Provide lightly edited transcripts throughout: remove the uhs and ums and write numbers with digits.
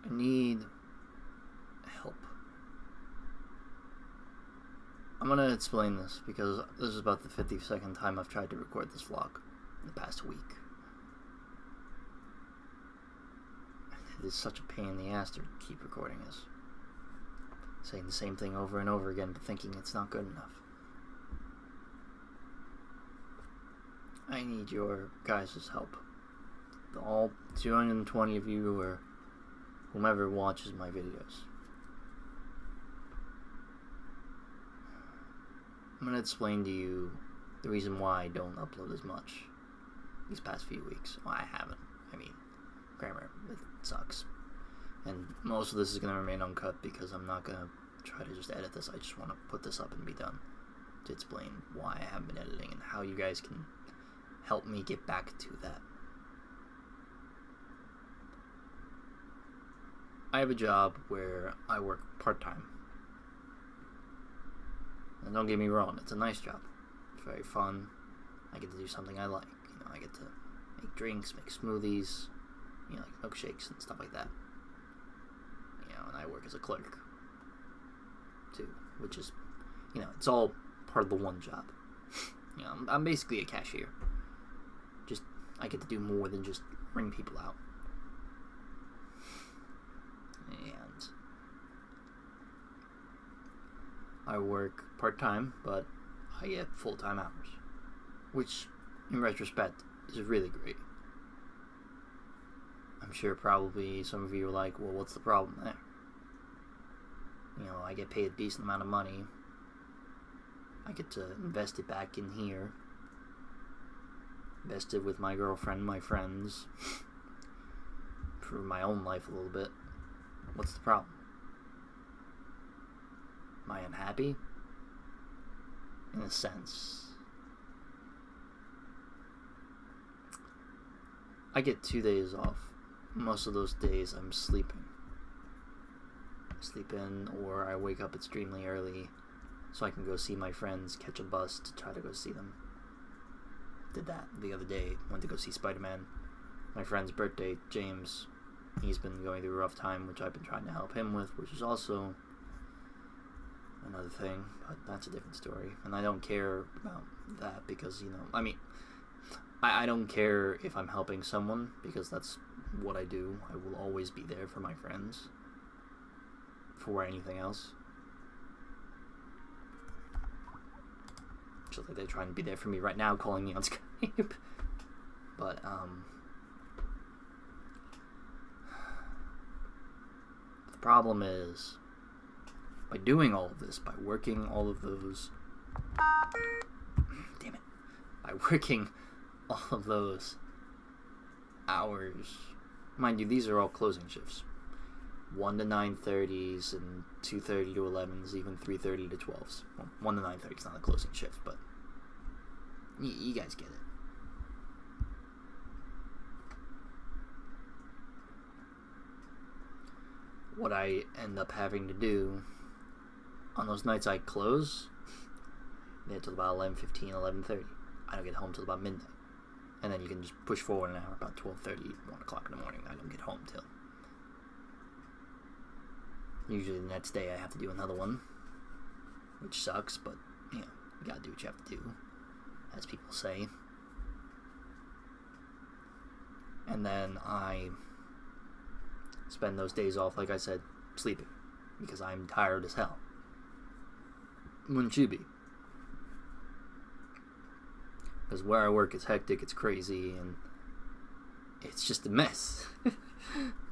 I need help. I'm gonna explain this because this is about the 52nd time I've tried to record this vlog in the past week. It is such a pain in the ass to keep recording this. Saying the same thing over and over again, but thinking it's not good enough. I need your guys' help. All 220 of you, or whomever watches my videos. I'm going to explain to you the reason why I don't upload as much these past few weeks. Well, I haven't. I mean, grammar, it sucks. And most of this is going to remain uncut because I'm not going to try to just edit this. I just want to put this up and be done to explain why I haven't been editing and how you guys can help me get back to that. I have a job where I work part-time. And don't get me wrong, it's a nice job. It's very fun. I get to do something I like. You know, I get to make drinks, make smoothies, you know, like milkshakes and stuff like that. You know, and I work as a clerk too, which is, you know, it's all part of the one job. You know, I'm basically a cashier. Just, I get to do more than just ring people out. And I work part-time, but I get full-time hours, which, in retrospect, is really great. I'm sure probably some of you are like, well, what's the problem there? You know, I get paid a decent amount of money. I get to invest it back in here. Invest it with my girlfriend, my friends. Improve my own life a little bit. What's the problem? Am I unhappy? In a sense. I get 2 days off. Most of those days I'm sleeping. I sleep in, or I wake up extremely early so I can go see my friends, catch a bus to try to go see them. Did that the other day. Went to go see Spider-Man. My friend's birthday, James. He's been going through a rough time, which I've been trying to help him with, which is also another thing, but that's a different story. And I don't care about that because, you know, I mean, I don't care if I'm helping someone because that's what I do. I will always be there for my friends before anything else. Just like they're trying to be there for me right now, calling me on Skype. But, the problem is, by doing all of this, by working all of those, damn it, by working all of those hours, mind you, these are all closing shifts, 1 to 9:30s and 2:30 to 11s, even 3:30 to 12s. Well, 1 to 9:30 is not a closing shift, but you guys get it. What I end up having to do on those nights I close, until about 11:15, 11:30. I don't get home till about midnight. And then you can just push forward an hour, about 12:30, 1 o'clock in the morning. I don't get home till. Usually the next day I have to do another one, which sucks, but, you know, you gotta do what you have to do, as people say. And then I spend those days off, like I said, sleeping, because I'm tired as hell. Wouldn't you be? Because where I work is hectic, it's crazy, and it's just a mess.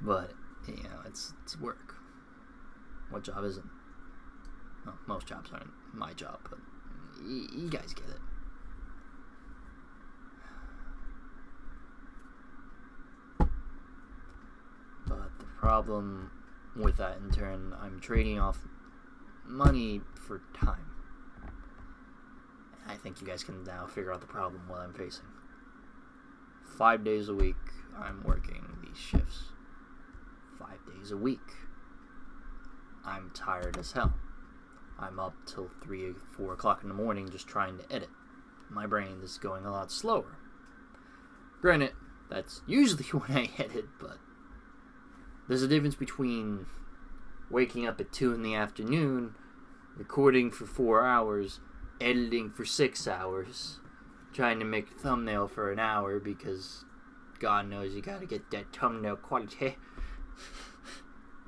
But, you know, it's work. What job isn't? Well, most jobs aren't my job, but you guys get it. But the problem with that, in turn, I'm trading off money for time. I think you guys can now figure out the problem what I'm facing. 5 days a week, I'm working these shifts. 5 days a week. I'm tired as hell. I'm up till 3 or 4 o'clock in the morning just trying to edit. My brain is going a lot slower. Granted, that's usually when I edit, but There's a difference between waking up at 2 in the afternoon, recording for 4 hours, editing for 6 hours, trying to make a thumbnail for an hour because God knows you gotta get that thumbnail quality.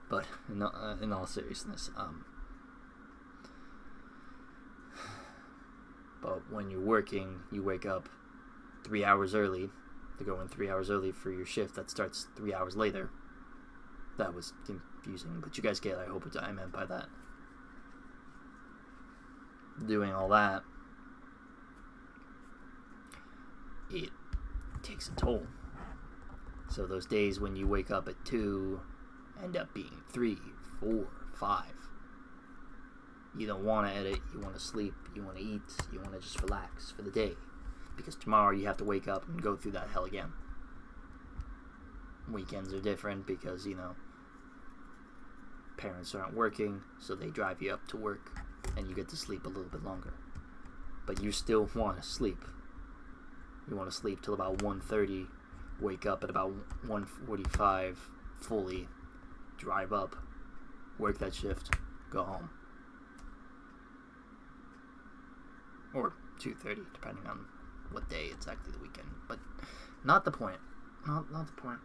But in all seriousness, but when you're working, you wake up 3 hours early to go in 3 hours early for your shift that starts 3 hours later. That was confusing, but you guys get, I hope, what I meant by that. Doing all that, it takes a toll. So those days when you wake up at 2 end up being 3, 4, 5. You don't want to edit, you want to sleep, you want to eat, you want to just relax for the day. Because tomorrow you have to wake up and go through that hell again. Weekends are different because, parents aren't working, so they drive you up to work and you get to sleep a little bit longer. But you still want to sleep. You want to sleep till about 1:30, wake up at about 1:45 fully, drive up, work that shift, go home. Or 2:30, depending on what day exactly the weekend. But not the point. Not the point.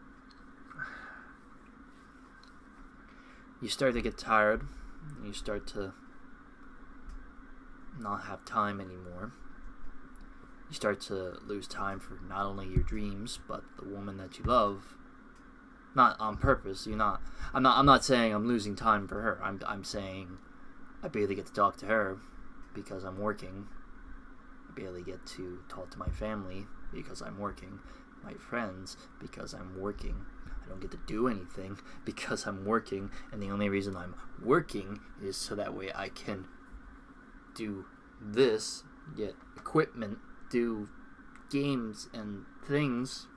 You start to get tired. You start to not have time anymore. You start to lose time for not only your dreams, but the woman that you love. Not on purpose. I'm not saying I'm losing time for her. I'm saying I barely get to talk to her because I'm working. I barely get to talk to my family because I'm working. My friends because I'm working. I don't get to do anything because I'm working, and the only reason I'm working is so that way I can do this, get equipment, do games and things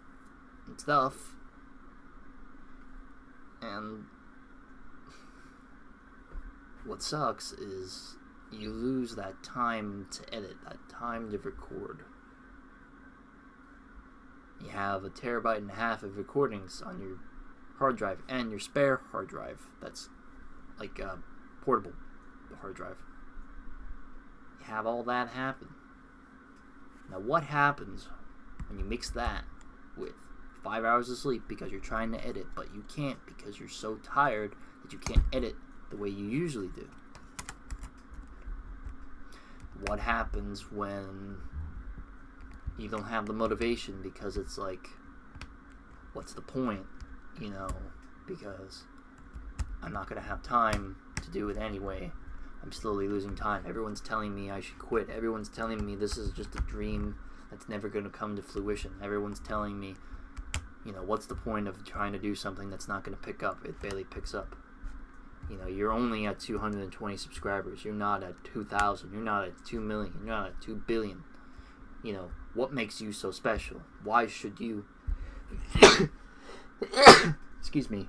and stuff, and what sucks is you lose that time to edit, that time to record. You have 1.5 terabytes of recordings on your hard drive and your spare hard drive. That's like a portable hard drive. You have all that happen. Now what happens when you mix that with 5 hours of sleep because you're trying to edit, but you can't because you're so tired that you can't edit the way you usually do? What happens when you don't have the motivation because it's like, what's the point, because I'm not going to have time to do it anyway. I'm slowly losing time. Everyone's telling me I should quit. Everyone's telling me this is just a dream that's never going to come to fruition. Everyone's telling me, what's the point of trying to do something that's not going to pick up? It barely picks up. You're only at 220 subscribers. You're not at 2,000. You're not at 2 million. You're not at 2 billion. What makes you so special? Why should you excuse me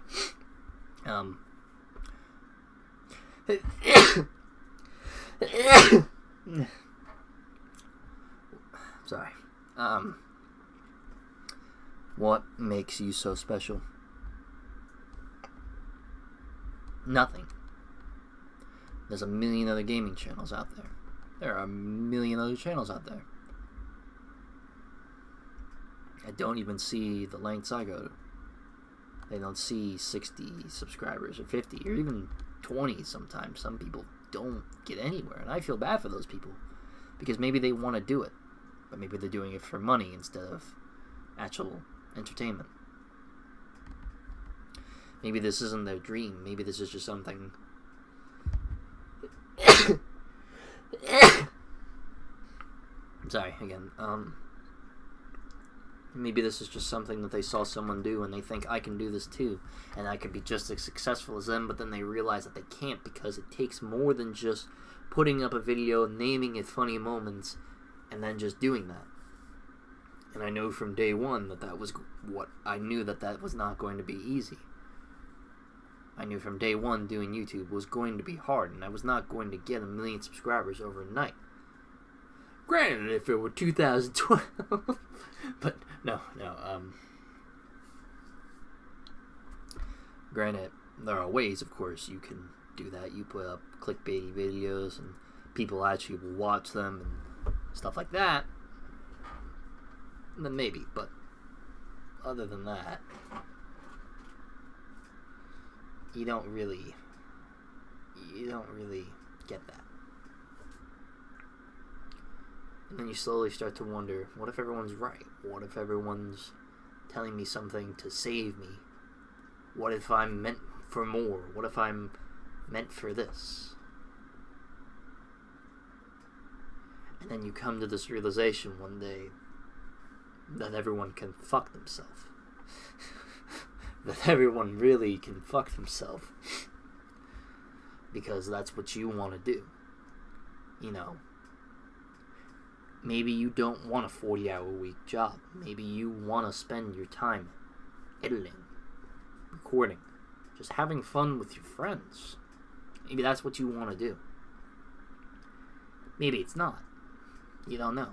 sorry. What makes you so special? Nothing. There's a million other gaming channels out there. There are a million other channels out there. I don't even see the lengths I go to. They don't see 60 subscribers or 50 or even 20 sometimes. Some people don't get anywhere, and I feel bad for those people because maybe they want to do it, but maybe they're doing it for money instead of actual entertainment. Maybe this isn't their dream. Maybe this is just something I'm sorry, again. Maybe this is just something that they saw someone do and they think, I can do this too, and I could be just as successful as them, but then they realize that they can't because it takes more than just putting up a video, naming it funny moments, and then just doing that. And I know from day one that was what I knew, that was not going to be easy. I knew from day one doing YouTube was going to be hard, and I was not going to get 1 million subscribers overnight. Granted, if it were 2012, but no. Granted, there are ways, of course, you can do that. You put up clickbaity videos and people actually will watch them and stuff like that. Then maybe, but other than that, you don't really get that. And then you slowly start to wonder, what if everyone's right? What if everyone's telling me something to save me? What if I'm meant for more? What if I'm meant for this? And then you come to this realization one day that everyone can fuck themselves. That everyone really can fuck themselves. Because that's what you want to do. You know, maybe you don't want a 40-hour-week job. Maybe you want to spend your time editing, recording, just having fun with your friends. Maybe that's what you want to do. Maybe it's not. You don't know.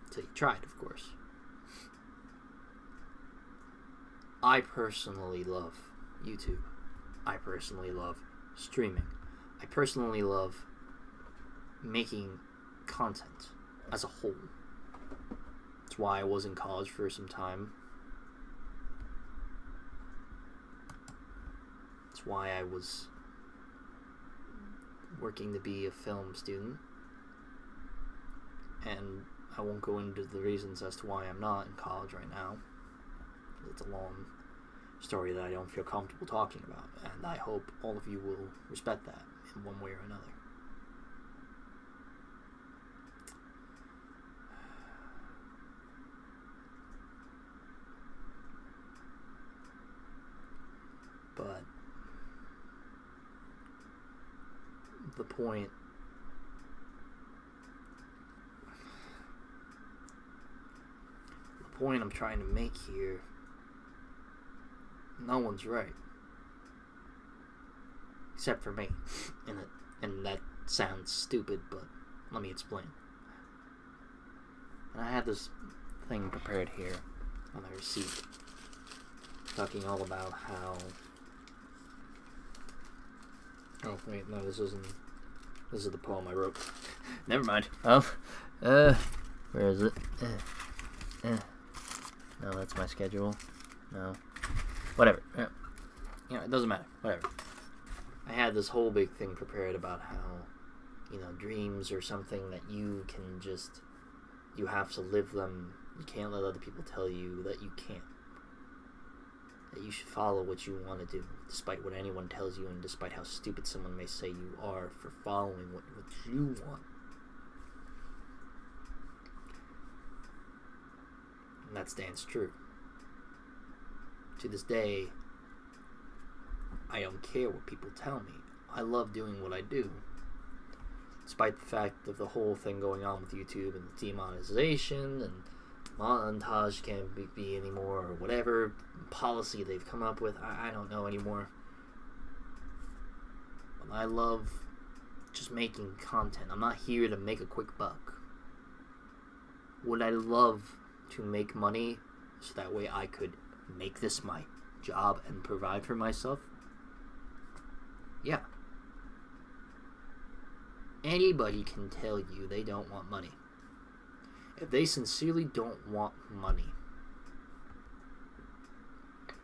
Until you try it, of course. I personally love YouTube. I personally love streaming. I personally love making content as a whole. That's why I was in college for some time. That's why I was working to be a film student. And I won't go into the reasons as to why I'm not in college right now. It's a long story that I don't feel comfortable talking about, and I hope all of you will respect that in one way or another. But the point I'm trying to make here, no one's right. Except for me. And that sounds stupid, but let me explain. And I had this thing prepared here on the receipt, talking all about how... Oh, wait, no, this isn't... This is the poem I wrote. Never mind. Oh, where is it? No, that's my schedule. No. Whatever. You know, it doesn't matter. Whatever. I had this whole big thing prepared about how, you know, dreams are something that you can just... You have to live them. You can't let other people tell you that you can't. That you should follow what you want to do, despite what anyone tells you and despite how stupid someone may say you are for following what you want. And that stands true. To this day, I don't care what people tell me. I love doing what I do. Despite the fact of the whole thing going on with YouTube and the demonetization and montage can't be anymore, or whatever policy they've come up with, I don't know anymore. But I love just making content. I'm not here to make a quick buck. Would I love to make money so that way I could make this my job and provide for myself? Yeah. Anybody can tell you they don't want money. If they sincerely don't want money,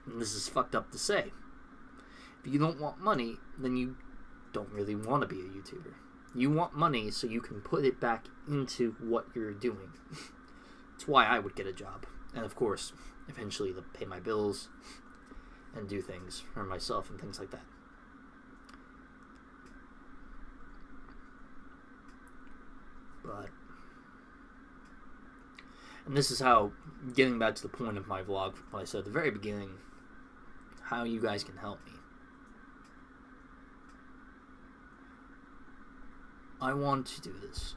and this is fucked up to say, if you don't want money, then you don't really want to be a YouTuber. You want money so you can put it back into what you're doing. That's why I would get a job. And of course, eventually to pay my bills and do things for myself and things like that. But, and this is how, getting back to the point of my vlog, what I said at the very beginning, how you guys can help me. I want to do this.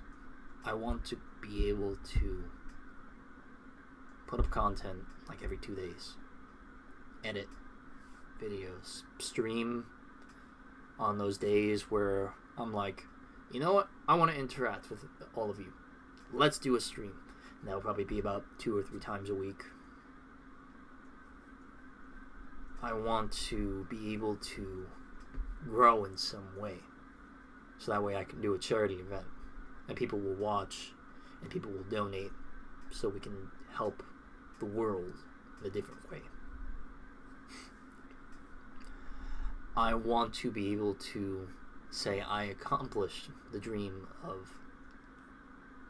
I want to be able to put up content like every 2 days. Edit videos. Stream on those days where I'm like, you know what? I want to interact with all of you. Let's do a stream. And that'll probably be about 2 or 3 times a week. I want to be able to grow in some way. So that way I can do a charity event and people will watch and people will donate so we can help the world in a different way. I want to be able to say I accomplished the dream of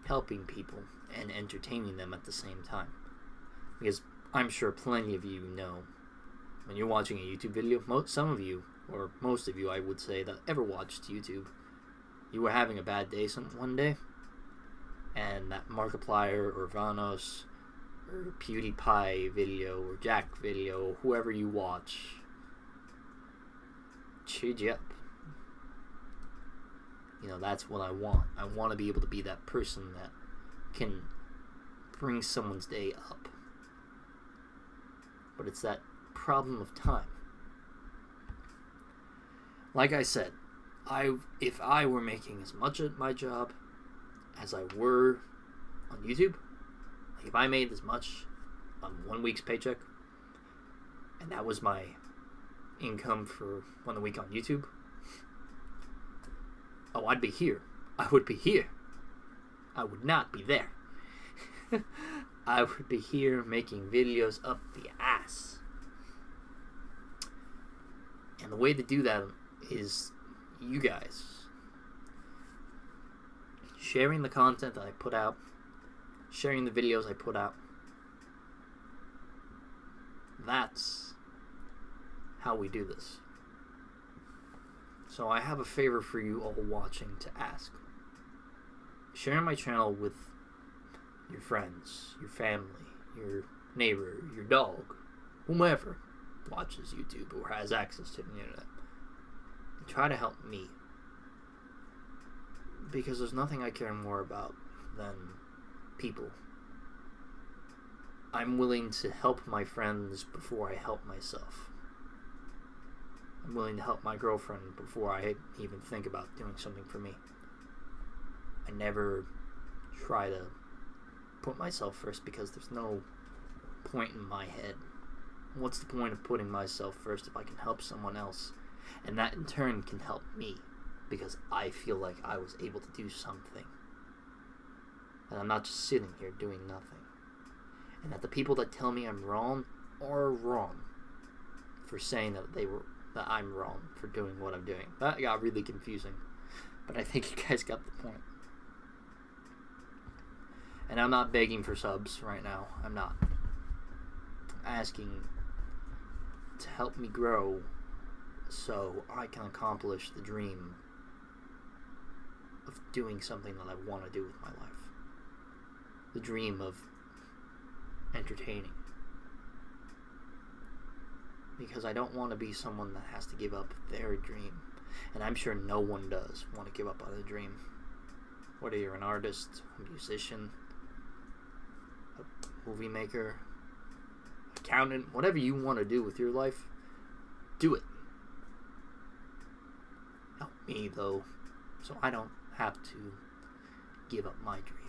helping people and entertaining them at the same time. Because I'm sure plenty of you know, when you're watching a YouTube video, some of you, or most of you I would say, that ever watched YouTube, you were having a bad day one day, and that Markiplier or Vanos or PewDiePie video or Jack video, whoever you watch, cheered you up. You know, that's what I want. I want to be able to be that person that can bring someone's day up. But it's that problem of time. Like I said, if I were making as much at my job as I were on YouTube, like if I made as much on 1 week's paycheck, and that was my income for 1 week on YouTube, oh, I'd be here. I would be here. I would not be there. I would be here making videos up the ass. And the way to do that is you guys sharing the content that I put out, sharing the videos I put out. That's how we do this. So I have a favor for you all watching to ask. Share my channel with your friends, your family, your neighbor, your dog, whomever watches YouTube or has access to the internet. And try to help me. Because there's nothing I care more about than people. I'm willing to help my friends before I help myself. I'm willing to help my girlfriend before I even think about doing something for me. I never try to put myself first because there's no point in my head. What's the point of putting myself first if I can help someone else? And that in turn can help me because I feel like I was able to do something. And I'm not just sitting here doing nothing. And that the people that tell me I'm wrong are wrong for saying that I'm wrong for doing what I'm doing. That got really confusing. But I think you guys got the point. And I'm not begging for subs right now. I'm not. I'm asking to help me grow so I can accomplish the dream of doing something that I want to do with my life. The dream of entertaining. Because I don't want to be someone that has to give up their dream. And I'm sure no one does want to give up on a dream. Whether you're an artist, a musician, a movie maker, accountant, whatever you want to do with your life, do it. Help me though, so I don't have to give up my dream.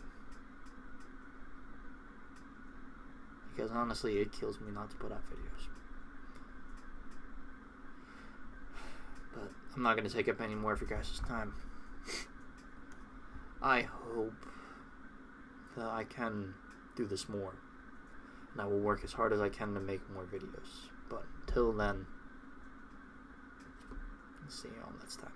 Because honestly, it kills me not to put out videos. But I'm not going to take up any more of your guys' time. I hope that I can do this more. And I will work as hard as I can to make more videos. But until then, see you all next time.